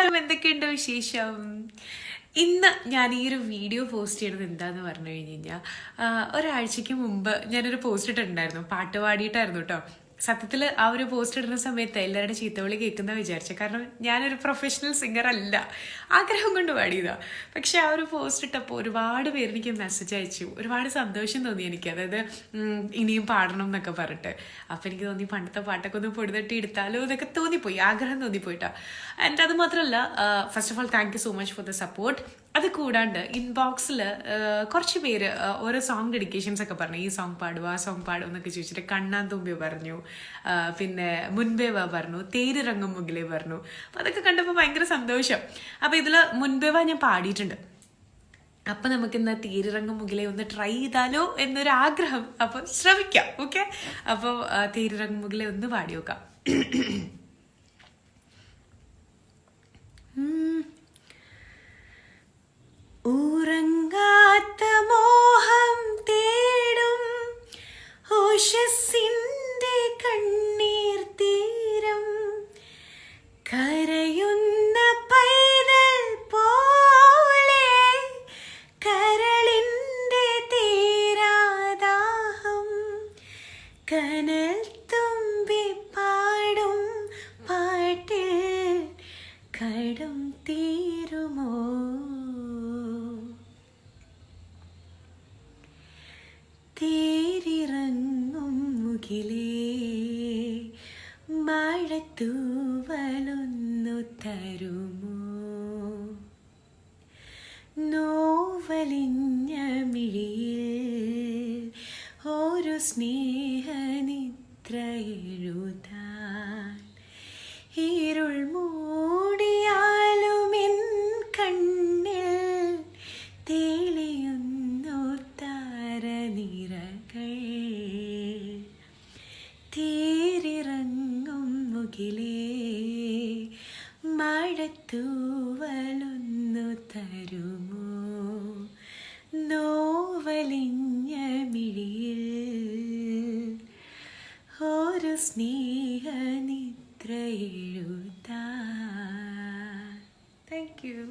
നമസ്കാരം, എന്തൊക്കെയുണ്ട് വിശേഷം? ഇന്ന് ഞാൻ ഈ ഒരു വീഡിയോ പോസ്റ്റ് ചെയ്യണത് എന്താന്ന് പറഞ്ഞു കഴിഞ്ഞാൽ ഒരാഴ്ചക്ക് മുമ്പ് ഞാനൊരു പോസ്റ്റ് ഇട്ടിട്ടുണ്ടായിരുന്നു. പാട്ട് പാടിയിട്ടായിരുന്നു കേട്ടോ. സത്യത്തിൽ ആ ഒരു പോസ്റ്റ് ഇടുന്ന സമയത്ത് എല്ലാവരുടെ ചീത്തവിളി കേൾക്കുന്ന വിചാരിച്ചു. കാരണം ഞാനൊരു പ്രൊഫഷണൽ സിംഗർ അല്ല, ആഗ്രഹം കൊണ്ട് പാടിയതാ. പക്ഷെ ആ ഒരു പോസ്റ്റ് ഇട്ടപ്പോൾ ഒരുപാട് പേര് എനിക്ക് മെസ്സേജ് അയച്ചു. ഒരുപാട് സന്തോഷം തോന്നി എനിക്ക്. അതായത് ഇനിയും പാടണം എന്നൊക്കെ പറഞ്ഞിട്ട്. അപ്പം എനിക്ക് തോന്നി പണ്ടത്തെ പാട്ടൊക്കെ ഒന്ന് പൊടിതട്ടി എടുത്താലോ എന്നൊക്കെ തോന്നിപ്പോയി, ആഗ്രഹം തോന്നിപ്പോയിട്ടാ. ആൻഡ് അത് മാത്രമല്ല, first of all thank you so much for the support. അത് കൂടാണ്ട് ഇൻബോക്സിൽ കുറച്ച് പേര് ഓരോ സോങ് ഡെഡിക്കേഷൻസ് ഒക്കെ പറഞ്ഞു. ഈ സോങ് പാടുക, ആ സോങ് പാടുക എന്നൊക്കെ ചോദിച്ചിട്ട് കണ്ണാൻ തുമ്പി പറഞ്ഞു, പിന്നെ മുൻപേ വാ പറഞ്ഞു, തേരിറങ്ങും മുകിലേ പറഞ്ഞു. അപ്പം അതൊക്കെ കണ്ടപ്പോൾ ഭയങ്കര സന്തോഷം. അപ്പം ഇതിൽ മുൻപേ വാ ഞാൻ പാടിയിട്ടുണ്ട്. അപ്പം നമുക്കിന്ന് തേരിറങ്ങും മുകിലേ ഒന്ന് ട്രൈ ചെയ്താലോ എന്നൊരാഗ്രഹം. അപ്പം ശ്രമിക്കാം. ഓക്കെ, അപ്പോൾ തേരിറങ്ങും മുകിലേ ഒന്ന് പാടി നോക്കാം. ഉറങ്ങാത്ത മോഹം തേടും ഓഷസിന്റെ കണ്ണീർ തീരം, കരയുന്ന പൈതൽ പോലെ കരളിന്റെ തീരാദാഹം, കനൽ തുമ്പി പാടും പാട്ടിൽ കടം തീരുമോ? തേരിറങ്ങും മുകിലേ മഴത്തൂവലൊന്നു തരുമോ? നോവലിഞ്ഞ മിഴിയിൽ ഒരു സ്നേഹനിദ്ര എഴുതാൻ, ഇരുൾ മൂടിയാലും എൻ കണ്ണിൽ തെളിയുന്നു താരനിരകൾ. തേരിറങ്ങും മുകിലേ മഴത്തൂവലൊന്നു തരുമോ? നോവലിഞ്ഞ മിഴിയിൽ ഒരു സ്നേഹനിദ്ര എഴുതാൻ. Thank you.